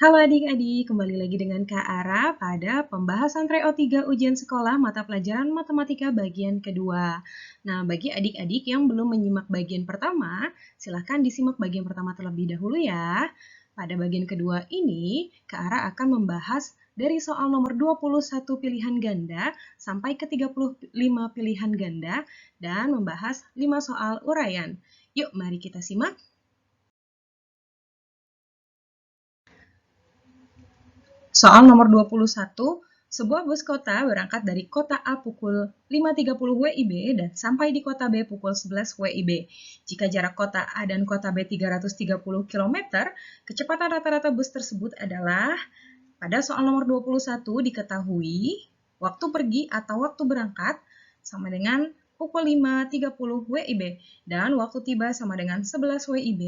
Halo adik-adik, kembali lagi dengan Kak Ara pada pembahasan TREO 3 ujian sekolah mata pelajaran matematika bagian kedua. Nah, bagi adik-adik yang belum menyimak bagian pertama, silahkan disimak bagian pertama terlebih dahulu ya. Pada bagian kedua ini, Kak Ara akan membahas dari soal nomor 21 pilihan ganda sampai ke 35 pilihan ganda dan membahas 5 soal uraian. Yuk, mari kita simak. Soal nomor 21, sebuah bus kota berangkat dari kota A pukul 5.30 WIB dan sampai di kota B pukul 11 WIB. Jika jarak kota A dan kota B 330 km, kecepatan rata-rata bus tersebut adalah, pada soal nomor 21 diketahui waktu pergi atau waktu berangkat sama dengan pukul 5.30 WIB dan waktu tiba sama dengan 11 WIB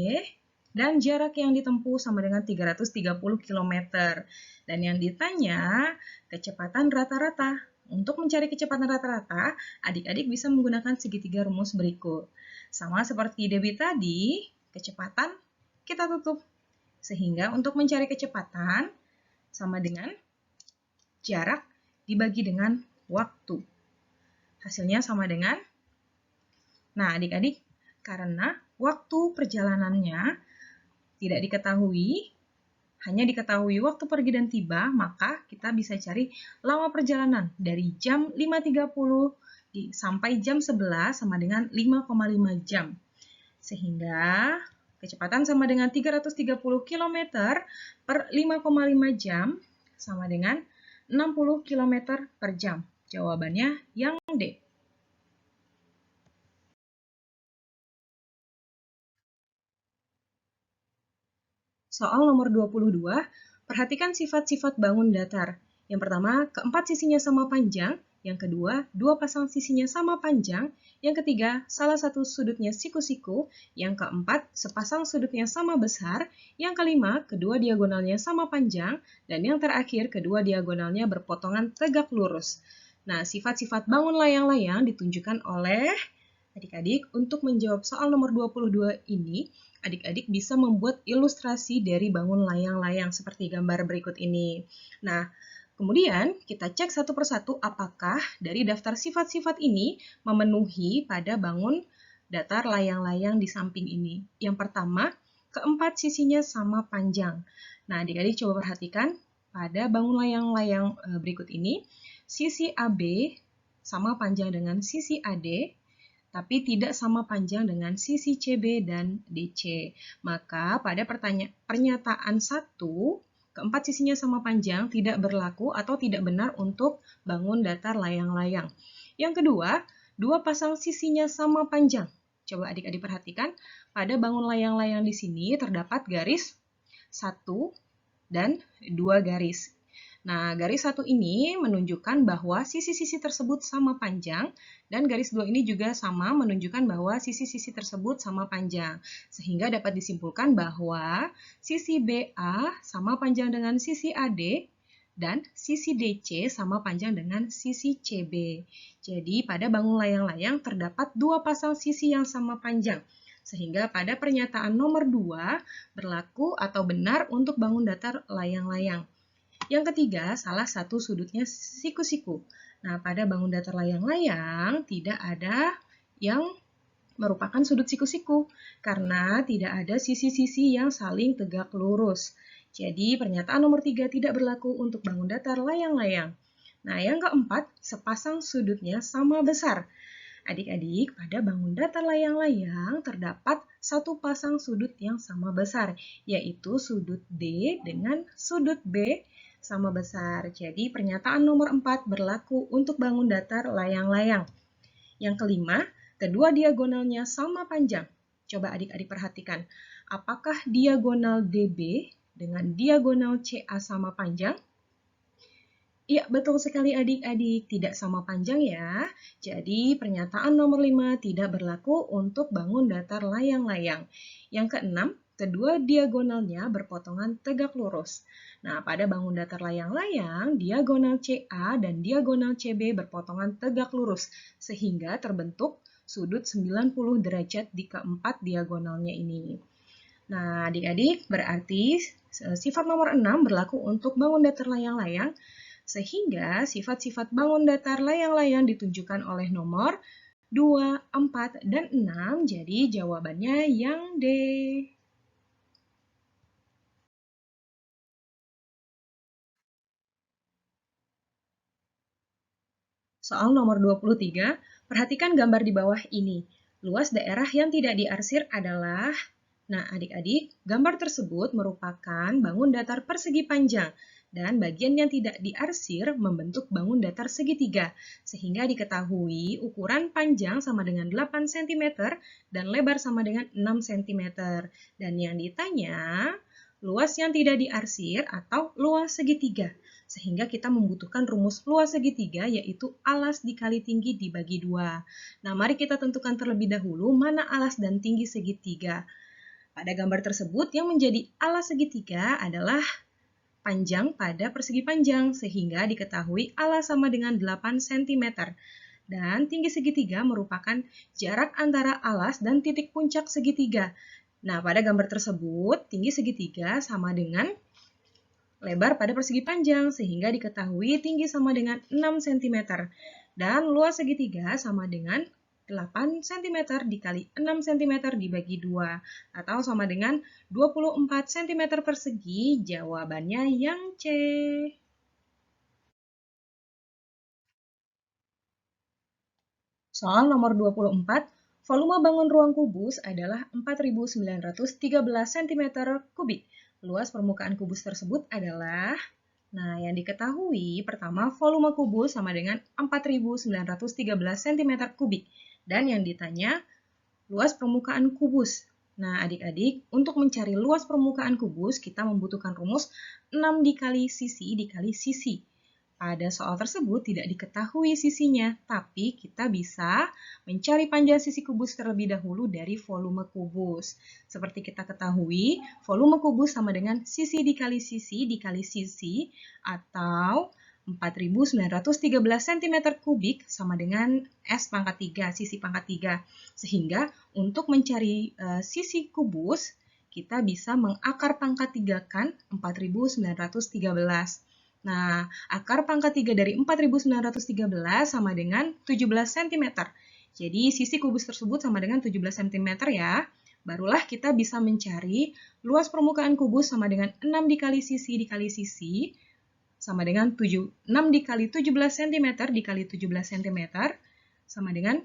dan jarak yang ditempuh sama dengan 330 km. Dan yang ditanya, kecepatan rata-rata. Untuk mencari kecepatan rata-rata, adik-adik bisa menggunakan segitiga rumus berikut. Sama seperti debit tadi, kecepatan kita tutup. Sehingga untuk mencari kecepatan, sama dengan jarak dibagi dengan waktu. Hasilnya sama dengan, nah adik-adik, karena waktu perjalanannya tidak diketahui, hanya diketahui waktu pergi dan tiba, maka kita bisa cari lama perjalanan dari jam 5.30 sampai jam 11 sama dengan 5,5 jam. Sehingga kecepatan sama dengan 330 km per 5,5 jam sama dengan 60 km per jam. Jawabannya yang D. Soal nomor 22, perhatikan sifat-sifat bangun datar. Yang pertama, keempat sisinya sama panjang. Yang kedua, dua pasang sisinya sama panjang. Yang ketiga, salah satu sudutnya siku-siku. Yang keempat, sepasang sudutnya sama besar. Yang kelima, kedua diagonalnya sama panjang. Dan yang terakhir, kedua diagonalnya berpotongan tegak lurus. Nah, sifat-sifat bangun layang-layang ditunjukkan oleh adik-adik. Untuk menjawab soal nomor 22 ini, adik-adik bisa membuat ilustrasi dari bangun layang-layang seperti gambar berikut ini. Nah, kemudian kita cek satu persatu apakah dari daftar sifat-sifat ini memenuhi pada bangun datar layang-layang di samping ini. Yang pertama, keempat sisinya sama panjang. Nah, adik-adik coba perhatikan pada bangun layang-layang berikut ini, sisi AB sama panjang dengan sisi AD, tapi tidak sama panjang dengan sisi CB dan DC. Maka pada pernyataan 1, keempat sisinya sama panjang tidak berlaku atau tidak benar untuk bangun datar layang-layang. Yang kedua, dua pasang sisinya sama panjang. Coba adik-adik perhatikan, pada bangun layang-layang di sini terdapat garis 1 dan 2 garis. Nah, garis 1 ini menunjukkan bahwa sisi-sisi tersebut sama panjang, dan garis 2 ini juga sama menunjukkan bahwa sisi-sisi tersebut sama panjang. Sehingga dapat disimpulkan bahwa sisi BA sama panjang dengan sisi AD, dan sisi DC sama panjang dengan sisi CB. Jadi, pada bangun layang-layang terdapat dua pasang sisi yang sama panjang. Sehingga pada pernyataan nomor 2 berlaku atau benar untuk bangun datar layang-layang. Yang ketiga, salah satu sudutnya siku-siku. Nah, pada bangun datar layang-layang tidak ada yang merupakan sudut siku-siku karena tidak ada sisi-sisi yang saling tegak lurus. Jadi, pernyataan nomor 3 tidak berlaku untuk bangun datar layang-layang. Nah, yang keempat, sepasang sudutnya sama besar. Adik-adik, pada bangun datar layang-layang terdapat satu pasang sudut yang sama besar, yaitu sudut D dengan sudut B sama besar. Jadi pernyataan nomor 4 berlaku untuk bangun datar layang-layang. Yang kelima, kedua diagonalnya sama panjang. Coba adik-adik perhatikan, apakah diagonal DB dengan diagonal CA sama panjang? Iya, betul sekali adik-adik, tidak sama panjang ya. Jadi pernyataan nomor 5 tidak berlaku untuk bangun datar layang-layang. Yang keenam, kedua diagonalnya berpotongan tegak lurus. Nah, pada bangun datar layang-layang, diagonal CA dan diagonal CB berpotongan tegak lurus, sehingga terbentuk sudut 90 derajat di keempat diagonalnya ini. Nah, adik-adik, berarti sifat nomor 6 berlaku untuk bangun datar layang-layang, sehingga sifat-sifat bangun datar layang-layang ditunjukkan oleh nomor 2, 4, dan 6, jadi jawabannya yang D. Soal nomor 23, perhatikan gambar di bawah ini. Luas daerah yang tidak diarsir adalah... Nah, adik-adik, gambar tersebut merupakan bangun datar persegi panjang, dan bagian yang tidak diarsir membentuk bangun datar segitiga, sehingga diketahui ukuran panjang sama dengan 8 cm dan lebar sama dengan 6 cm. Dan yang ditanya, luas yang tidak diarsir atau luas segitiga. Sehingga kita membutuhkan rumus luas segitiga, yaitu alas dikali tinggi dibagi 2. Nah, mari kita tentukan terlebih dahulu mana alas dan tinggi segitiga. Pada gambar tersebut, yang menjadi alas segitiga adalah panjang pada persegi panjang, sehingga diketahui alas sama dengan 8 cm. Dan tinggi segitiga merupakan jarak antara alas dan titik puncak segitiga. Nah, pada gambar tersebut, tinggi segitiga sama dengan lebar pada persegi panjang, sehingga diketahui tinggi sama dengan 6 cm. Dan luas segitiga sama dengan 8 cm dikali 6 cm dibagi 2, atau sama dengan 24 cm persegi, jawabannya yang C. Soal nomor 24, volume bangun ruang kubus adalah 4.913 cm kubik. Luas permukaan kubus tersebut adalah... Nah, yang diketahui pertama volume kubus sama dengan 4.913 cm kubik. Dan yang ditanya luas permukaan kubus. Nah, adik-adik, untuk mencari luas permukaan kubus, kita membutuhkan rumus 6 dikali sisi dikali sisi. Pada soal tersebut tidak diketahui sisinya, tapi kita bisa mencari panjang sisi kubus terlebih dahulu dari volume kubus. Seperti kita ketahui, volume kubus sama dengan sisi dikali sisi, atau 4.913 cm kubik sama dengan S pangkat 3, sisi pangkat 3. Sehingga untuk mencari sisi kubus, kita bisa mengakar pangkat 3-kan 4.913. Nah, akar pangkat 3 dari 4.913 sama dengan 17 cm. Jadi, sisi kubus tersebut sama dengan 17 cm ya. Barulah kita bisa mencari luas permukaan kubus sama dengan 6 dikali sisi, sama dengan 6 dikali 17 cm dikali 17 cm, sama dengan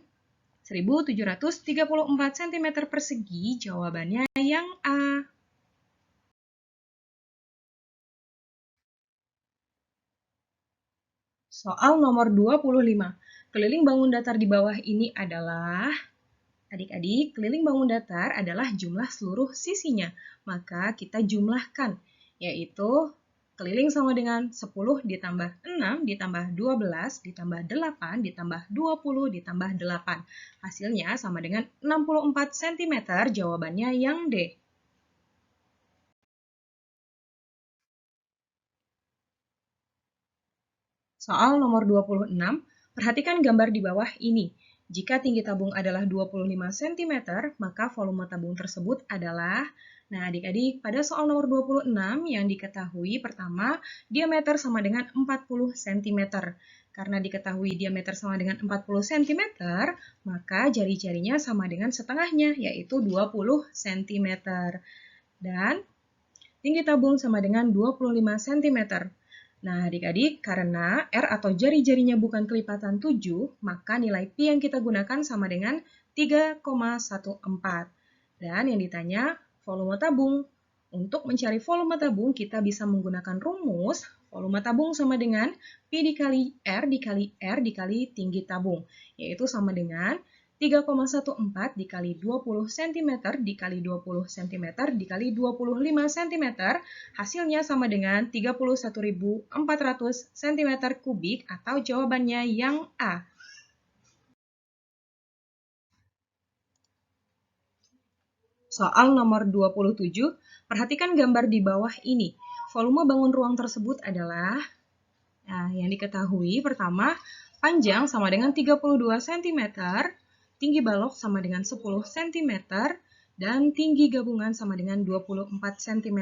1.734 cm persegi, jawabannya yang A. Soal nomor 25. Keliling bangun datar di bawah ini adalah... Adik-adik, keliling bangun datar adalah jumlah seluruh sisinya. Maka kita jumlahkan, yaitu keliling sama dengan 10 ditambah 6 ditambah 12 ditambah 8 ditambah 20 ditambah 8. Hasilnya sama dengan 64 cm, jawabannya yang D. Soal nomor 26, perhatikan gambar di bawah ini. Jika tinggi tabung adalah 25 cm, maka volume tabung tersebut adalah... Nah, adik-adik, pada soal nomor 26 yang diketahui pertama, diameter sama dengan 40 cm. Karena diketahui diameter sama dengan 40 cm, maka jari-jarinya sama dengan setengahnya, yaitu 20 cm. Dan tinggi tabung sama dengan 25 cm. Nah, adik-adik, karena R atau jari-jarinya bukan kelipatan 7, maka nilai Pi yang kita gunakan sama dengan 3,14. Dan yang ditanya, volume tabung. Untuk mencari volume tabung, kita bisa menggunakan rumus volume tabung sama dengan Pi dikali R dikali tinggi tabung, yaitu sama dengan 3,14 dikali 20 cm dikali 20 cm dikali 25 cm, hasilnya sama dengan 31.400 cm kubik, atau jawabannya yang A. Soal nomor 27, perhatikan gambar di bawah ini. Volume bangun ruang tersebut adalah... Nah, yang diketahui pertama, panjang sama dengan 32 cm, tinggi balok sama dengan 10 cm, dan tinggi gabungan sama dengan 24 cm.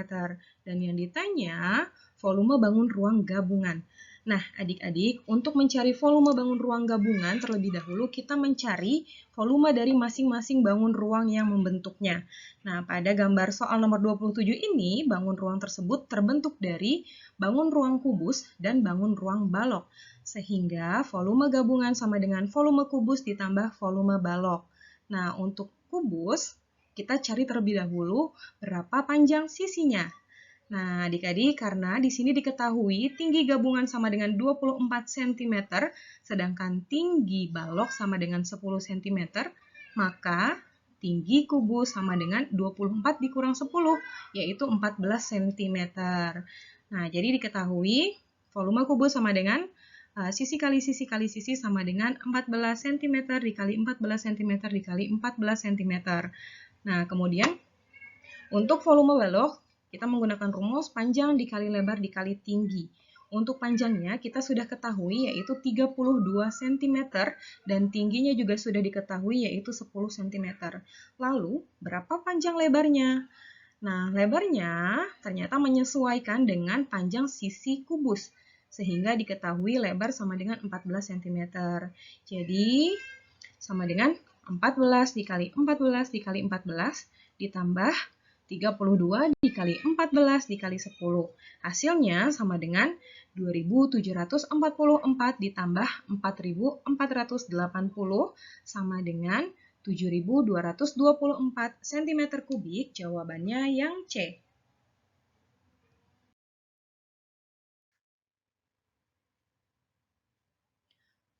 Dan yang ditanya, volume bangun ruang gabungan. Nah, adik-adik, untuk mencari volume bangun ruang gabungan, terlebih dahulu kita mencari volume dari masing-masing bangun ruang yang membentuknya. Nah, pada gambar soal nomor 27 ini, bangun ruang tersebut terbentuk dari bangun ruang kubus dan bangun ruang balok. Sehingga volume gabungan sama dengan volume kubus ditambah volume balok. Nah, untuk kubus, kita cari terlebih dahulu berapa panjang sisinya. Nah, adik-adik, karena di sini diketahui tinggi gabungan sama dengan 24 cm, sedangkan tinggi balok sama dengan 10 cm, maka tinggi kubus sama dengan 24 dikurang 10, yaitu 14 cm. Nah, jadi diketahui volume kubus sama dengan sisi kali sisi kali sisi sama dengan 14 cm dikali 14 cm dikali 14 cm. Nah, kemudian untuk volume balok, kita menggunakan rumus panjang dikali lebar dikali tinggi. Untuk panjangnya kita sudah ketahui yaitu 32 cm dan tingginya juga sudah diketahui yaitu 10 cm. Lalu, berapa panjang lebarnya? Nah, lebarnya ternyata menyesuaikan dengan panjang sisi kubus, sehingga diketahui lebar sama dengan 14 cm. Jadi, sama dengan 14 dikali 14 dikali 14 ditambah 32 dikali 14 dikali 10. Hasilnya sama dengan 2744 ditambah 4480 sama dengan 7224 cm kubik. Jawabannya yang C.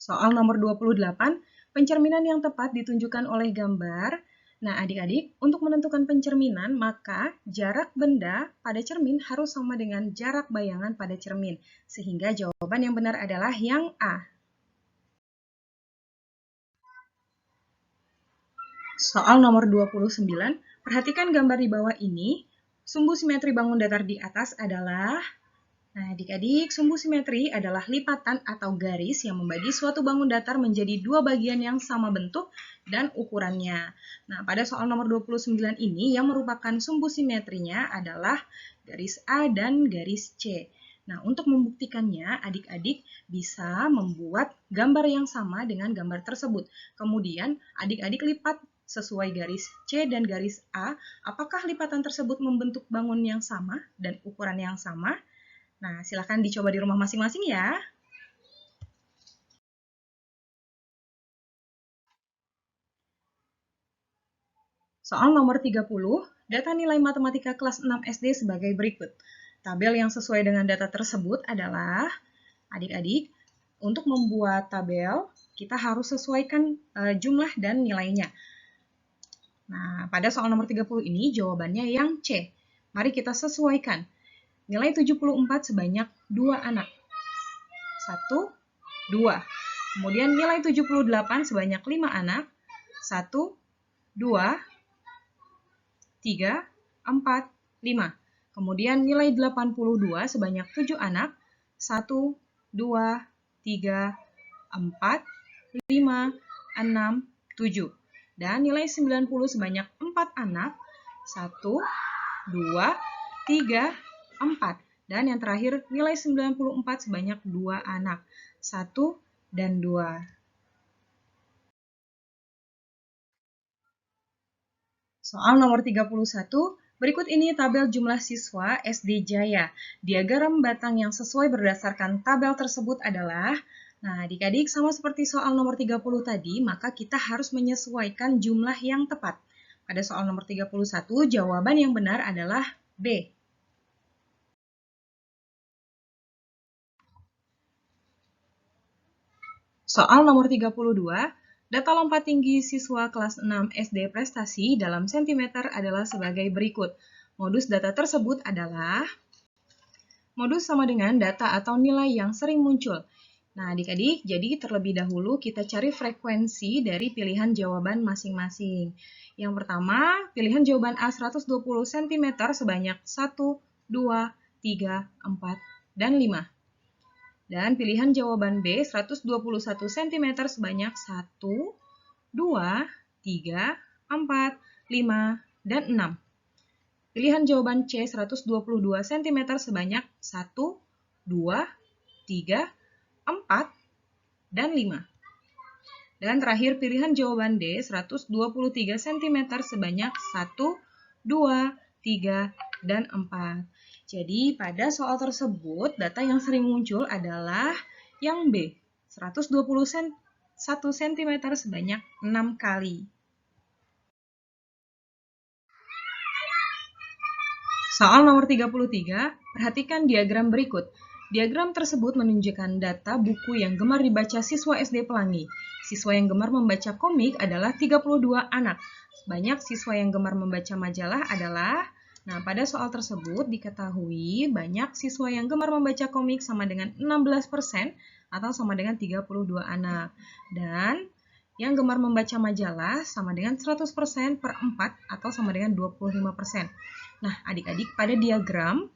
Soal nomor 28, pencerminan yang tepat ditunjukkan oleh gambar. Nah, adik-adik, untuk menentukan pencerminan, maka jarak benda pada cermin harus sama dengan jarak bayangan pada cermin. Sehingga jawaban yang benar adalah yang A. Soal nomor 29, perhatikan gambar di bawah ini. Sumbu simetri bangun datar di atas adalah... Nah, adik-adik, sumbu simetri adalah lipatan atau garis yang membagi suatu bangun datar menjadi dua bagian yang sama bentuk dan ukurannya. Nah, pada soal nomor 29 ini yang merupakan sumbu simetrinya adalah garis A dan garis C. Nah, untuk membuktikannya, adik-adik bisa membuat gambar yang sama dengan gambar tersebut. Kemudian, adik-adik lipat sesuai garis C dan garis A, apakah lipatan tersebut membentuk bangun yang sama dan ukuran yang sama? Nah, silakan dicoba di rumah masing-masing ya. Soal nomor 30, data nilai matematika kelas 6 SD sebagai berikut. Tabel yang sesuai dengan data tersebut adalah, adik-adik, untuk membuat tabel, kita harus sesuaikan jumlah dan nilainya. Nah, pada soal nomor 30 ini jawabannya yang C. Mari kita sesuaikan. Nilai 74 sebanyak 2 anak. 1, 2. Kemudian nilai 78 sebanyak 5 anak. 1, 2, 3, 4, 5. Kemudian nilai 82 sebanyak 7 anak. 1, 2, 3, 4, 5, 6, 7. Dan nilai 90 sebanyak 4 anak. 1, 2, 3, 4. Dan yang terakhir nilai 94 sebanyak 2 anak. 1 dan 2. Soal nomor 31, berikut ini tabel jumlah siswa SD Jaya. Diagram batang yang sesuai berdasarkan tabel tersebut adalah, nah adik-adik sama seperti soal nomor 30 tadi, maka kita harus menyesuaikan jumlah yang tepat. Pada soal nomor 31, jawaban yang benar adalah B. Soal nomor 32, data lompat tinggi siswa kelas 6 SD prestasi dalam sentimeter adalah sebagai berikut. Modus data tersebut adalah, modus sama dengan data atau nilai yang sering muncul. Nah, adik-adik, jadi terlebih dahulu kita cari frekuensi dari pilihan jawaban masing-masing. Yang pertama, pilihan jawaban A 120 cm sebanyak 1, 2, 3, 4, dan 5. Dan pilihan jawaban B 121 cm sebanyak 1, 2, 3, 4, 5, dan 6. Pilihan jawaban C 122 cm sebanyak 1, 2, 3, 4, dan 5. Dan terakhir pilihan jawaban D 123 cm sebanyak 1, 2, 3, dan 4. Jadi pada soal tersebut data yang sering muncul adalah yang B, 121 cm sebanyak 6 kali. Soal nomor 33, perhatikan diagram berikut. Diagram tersebut menunjukkan data buku yang gemar dibaca siswa SD Pelangi. Siswa yang gemar membaca komik adalah 32 anak. Banyak siswa yang gemar membaca majalah adalah... Nah, pada soal tersebut diketahui banyak siswa yang gemar membaca komik sama dengan 16% atau sama dengan 32 anak. Dan yang gemar membaca majalah sama dengan 100% per 4 atau sama dengan 25%. Nah, adik-adik pada diagram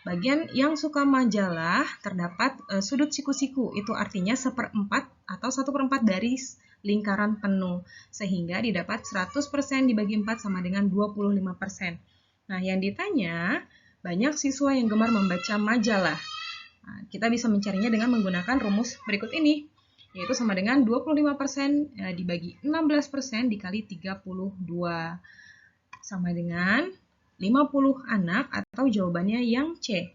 bagian yang suka majalah terdapat sudut siku-siku, itu artinya 1/4 atau 1/4 dari lingkaran penuh, sehingga didapat 100% dibagi 4 sama dengan 25%. Nah, yang ditanya, banyak siswa yang gemar membaca majalah. Nah, kita bisa mencarinya dengan menggunakan rumus berikut ini, yaitu sama dengan 25% dibagi 16% dikali 32, sama dengan 50 anak atau jawabannya yang C.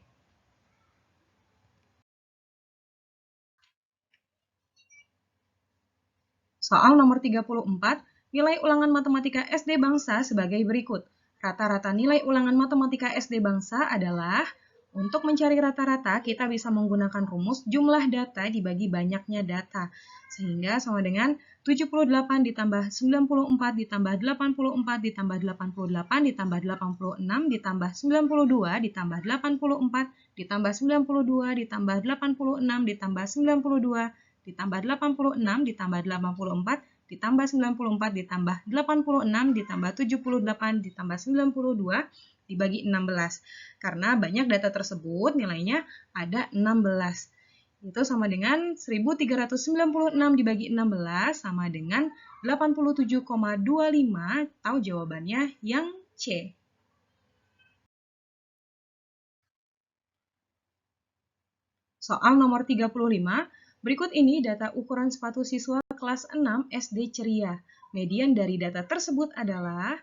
Soal nomor 34, nilai ulangan matematika SD Bangsa sebagai berikut. Rata-rata nilai ulangan matematika SD Bangsa adalah, untuk mencari rata-rata kita bisa menggunakan rumus jumlah data dibagi banyaknya data. Sehingga sama dengan 78 ditambah 94 ditambah 84 ditambah 88 ditambah 86 ditambah 92 ditambah 84 ditambah 92 ditambah 86 ditambah 92 ditambah 86 ditambah 84 ditambah 94 ditambah 86 ditambah 78 ditambah 92 dibagi 16. Karena banyak data tersebut nilainya ada 16. Itu sama dengan 1396 dibagi 16 sama dengan 87,25 atau jawabannya yang C. Soal nomor 35. Berikut ini data ukuran sepatu siswa kelas 6 SD Ceria. Median dari data tersebut adalah,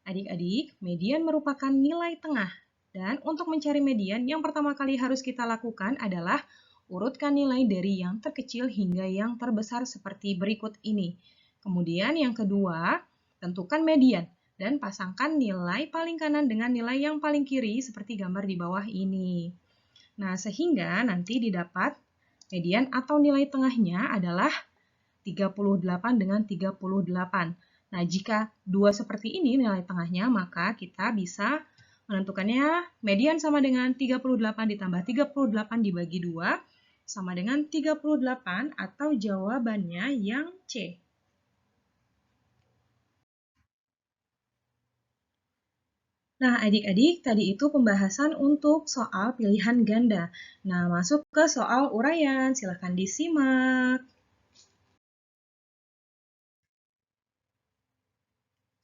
adik-adik, median merupakan nilai tengah. Dan untuk mencari median, yang pertama kali harus kita lakukan adalah urutkan nilai dari yang terkecil hingga yang terbesar seperti berikut ini. Kemudian yang kedua, tentukan median dan pasangkan nilai paling kanan dengan nilai yang paling kiri seperti gambar di bawah ini. Nah, sehingga nanti didapat median atau nilai tengahnya adalah 38 dengan 38. Nah, jika dua seperti ini nilai tengahnya, maka kita bisa menentukannya median sama dengan 38 ditambah 38 dibagi 2, sama dengan 38 atau jawabannya yang C. Nah, adik-adik, tadi itu pembahasan untuk soal pilihan ganda. Nah, masuk ke soal uraian. Silakan disimak.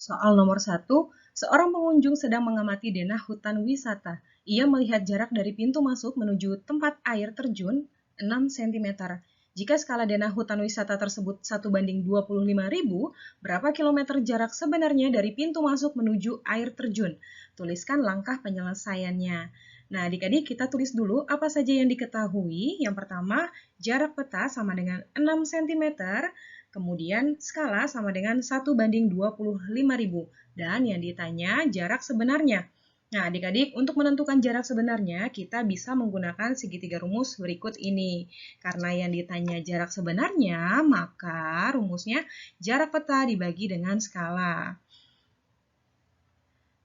Soal nomor 1, seorang pengunjung sedang mengamati denah hutan wisata. Ia melihat jarak dari pintu masuk menuju tempat air terjun 6 cm. Jika skala denah hutan wisata tersebut 1:25.000, berapa kilometer jarak sebenarnya dari pintu masuk menuju air terjun? Tuliskan langkah penyelesaiannya. Nah, adik-adik kita tulis dulu apa saja yang diketahui. Yang pertama, jarak peta sama dengan 6 cm, kemudian skala sama dengan 1:25.000. Dan yang ditanya jarak sebenarnya. Nah, adik-adik, untuk menentukan jarak sebenarnya, kita bisa menggunakan segitiga rumus berikut ini. Karena yang ditanya jarak sebenarnya, maka rumusnya jarak peta dibagi dengan skala.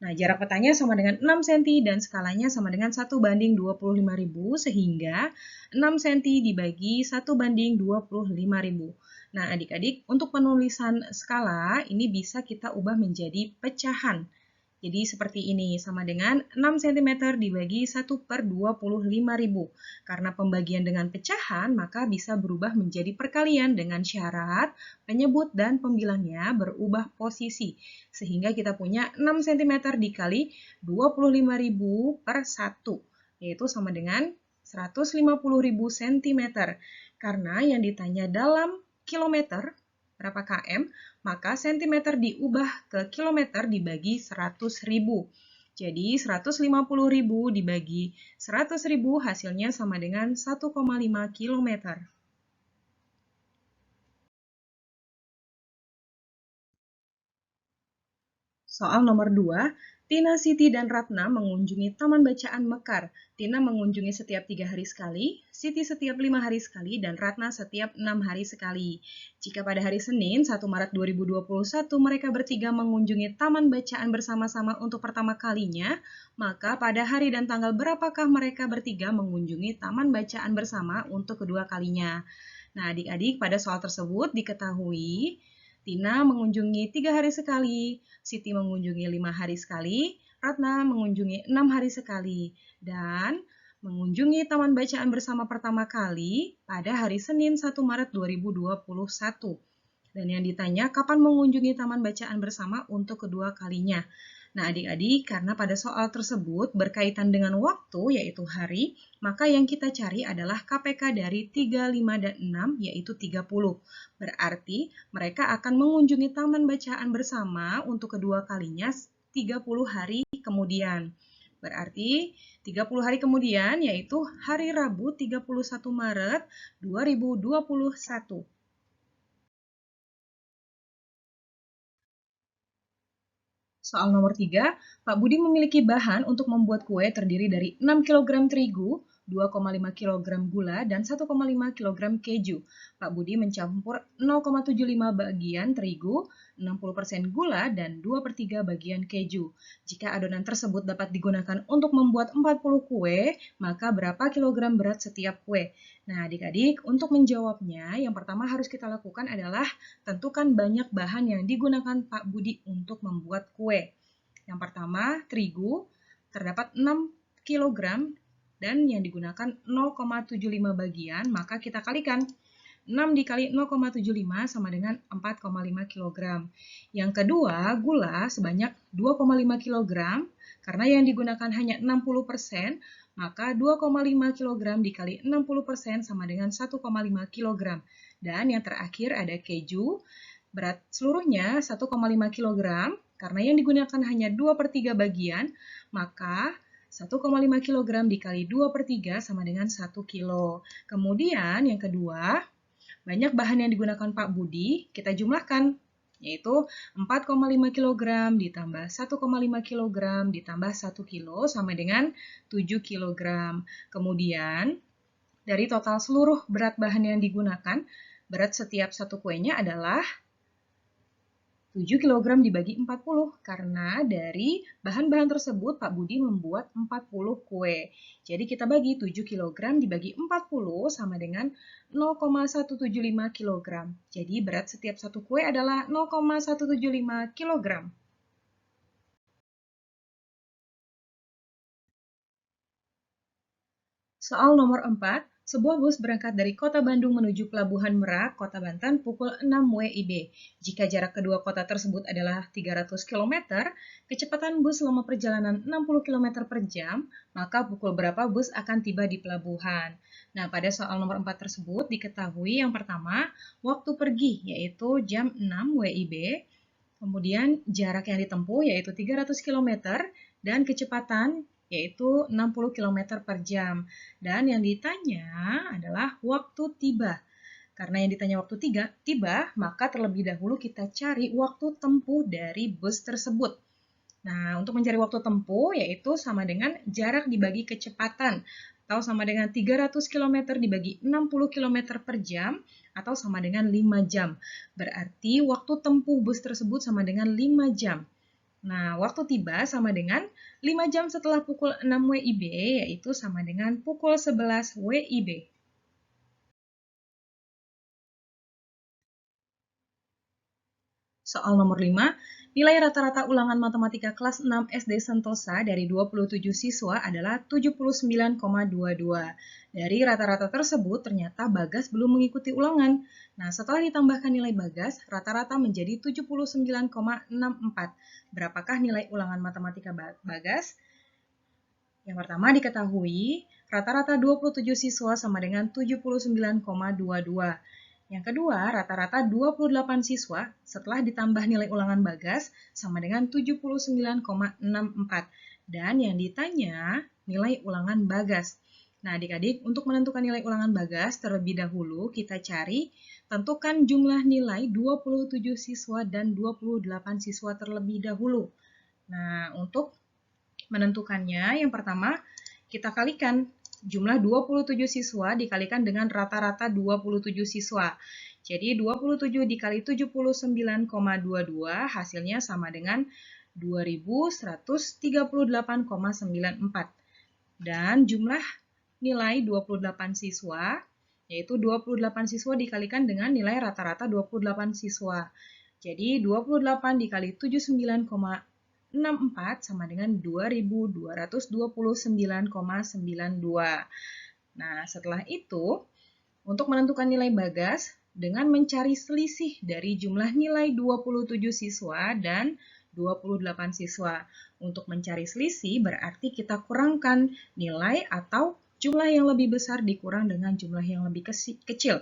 Nah, jarak petanya sama dengan 6 cm dan skalanya sama dengan 1:25.000, sehingga 6 cm dibagi 1:25.000. Nah, adik-adik, untuk penulisan skala, ini bisa kita ubah menjadi pecahan. Jadi seperti ini, sama dengan 6 cm dibagi 1/25.000. Karena pembagian dengan pecahan, maka bisa berubah menjadi perkalian dengan syarat penyebut dan pembilangnya berubah posisi. Sehingga kita punya 6 cm dikali 25.000 per 1, yaitu sama dengan 150.000 cm. Karena yang ditanya dalam kilometer, berapa km, maka sentimeter diubah ke kilometer dibagi 100.000. Jadi 150.000 dibagi 100.000 hasilnya sama dengan 1,5 kilometer. Soal nomor 2, Tina, Siti, dan Ratna mengunjungi Taman Bacaan Mekar. Tina mengunjungi setiap 3 hari sekali, Siti setiap 5 hari sekali, dan Ratna setiap 6 hari sekali. Jika pada hari Senin, 1 Maret 2021, mereka bertiga mengunjungi Taman Bacaan bersama-sama untuk pertama kalinya, maka pada hari dan tanggal berapakah mereka bertiga mengunjungi Taman Bacaan bersama untuk kedua kalinya? Nah, adik-adik, pada soal tersebut diketahui Tina mengunjungi 3 hari sekali, Siti mengunjungi 5 hari sekali, Ratna mengunjungi 6 hari sekali, dan mengunjungi Taman Bacaan bersama pertama kali pada hari Senin 1 Maret 2021. Dan yang ditanya kapan mengunjungi Taman Bacaan bersama untuk kedua kalinya. Nah, adik-adik, karena pada soal tersebut berkaitan dengan waktu, yaitu hari, maka yang kita cari adalah KPK dari 3, 5, dan 6, yaitu 30. Berarti mereka akan mengunjungi Taman Bacaan bersama untuk kedua kalinya 30 hari kemudian. Berarti 30 hari kemudian, yaitu hari Rabu 31 Maret 2021. Soal nomor 3, Pak Budi memiliki bahan untuk membuat kue terdiri dari 6 kg terigu, 2,5 kg gula, dan 1,5 kg keju. Pak Budi mencampur 0,75 bagian terigu, 60% gula, dan 2/3 bagian keju. Jika adonan tersebut dapat digunakan untuk membuat 40 kue, maka berapa kilogram berat setiap kue? Nah, adik-adik, untuk menjawabnya, yang pertama harus kita lakukan adalah tentukan banyak bahan yang digunakan Pak Budi untuk membuat kue. Yang pertama, terigu, terdapat 6 kg dan yang digunakan 0,75 bagian, maka kita kalikan. 6 dikali 0,75 sama dengan 4,5 kg. Yang kedua, gula sebanyak 2,5 kg, karena yang digunakan hanya 60%, maka 2,5 kg dikali 60% sama dengan 1,5 kg. Dan yang terakhir ada keju, berat seluruhnya 1,5 kg, karena yang digunakan hanya 2/3 bagian, maka 1,5 kg dikali 2/3 sama dengan 1 kilo. Kemudian yang kedua, banyak bahan yang digunakan Pak Budi, kita jumlahkan, yaitu 4,5 kg ditambah 1,5 kg ditambah 1 kilo sama dengan 7 kg. Kemudian, dari total seluruh berat bahan yang digunakan, berat setiap satu kuenya adalah 7 kg dibagi 40, karena dari bahan-bahan tersebut Pak Budi membuat 40 kue. Jadi kita bagi 7 kg dibagi 40 sama dengan 0,175 kg. Jadi berat setiap satu kue adalah 0,175 kg. Soal nomor 4, sebuah bus berangkat dari Kota Bandung menuju Pelabuhan Merak, Kota Banten pukul 6 WIB. Jika jarak kedua kota tersebut adalah 300 km, kecepatan bus selama perjalanan 60 km per jam, maka pukul berapa bus akan tiba di pelabuhan? Nah, pada soal nomor 4 tersebut diketahui yang pertama, waktu pergi yaitu jam 6 WIB, kemudian jarak yang ditempuh yaitu 300 km, dan kecepatan yaitu 60 km per jam. Dan yang ditanya adalah waktu tiba. Karena yang ditanya waktu tiba, maka terlebih dahulu kita cari waktu tempuh dari bus tersebut. Nah, untuk mencari waktu tempuh yaitu sama dengan jarak dibagi kecepatan, atau sama dengan 300 km dibagi 60 km per jam, atau sama dengan 5 jam. Berarti waktu tempuh bus tersebut sama dengan 5 jam. Nah, waktu tiba sama dengan 5 jam setelah pukul 6 WIB, yaitu sama dengan pukul 11 WIB. Soal nomor 5, Nilai rata-rata ulangan matematika kelas 6 SD Sentosa dari 27 siswa adalah 79,22. Dari rata-rata tersebut, ternyata Bagas belum mengikuti ulangan. Nah, setelah ditambahkan nilai Bagas, rata-rata menjadi 79,64. Berapakah nilai ulangan matematika Bagas? Yang pertama diketahui, rata-rata 27 siswa sama dengan 79,22. Yang kedua, rata-rata 28 siswa setelah ditambah nilai ulangan Bagas sama dengan 79,64. Dan yang ditanya nilai ulangan Bagas. Nah, adik-adik, untuk menentukan nilai ulangan Bagas, terlebih dahulu kita cari, tentukan jumlah nilai 27 siswa dan 28 siswa terlebih dahulu. Nah, untuk menentukannya, yang pertama, kita kalikan jumlah 27 siswa dikalikan dengan rata-rata 27 siswa. Jadi 27 dikali 79,22 hasilnya sama dengan 2138,94. Dan jumlah nilai 28 siswa, yaitu 28 siswa dikalikan dengan nilai rata-rata 28 siswa. Jadi 28 dikali 79,64 sama dengan 2229,92. Nah, setelah itu, untuk menentukan nilai Bagas, dengan mencari selisih dari jumlah nilai 27 siswa dan 28 siswa. Untuk mencari selisih berarti kita kurangkan nilai atau jumlah yang lebih besar dikurang dengan jumlah yang lebih kecil,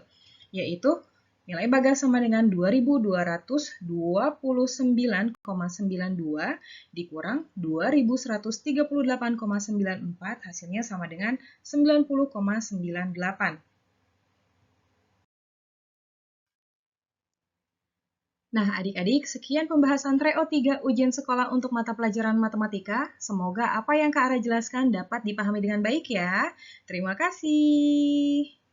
yaitu nilai Bagas sama dengan 2229,92 dikurang 2138,94 hasilnya sama dengan 90,98. Nah, adik-adik, sekian pembahasan TREO 3 ujian sekolah untuk mata pelajaran matematika. Semoga apa yang Kak Ara jelaskan dapat dipahami dengan baik ya. Terima kasih.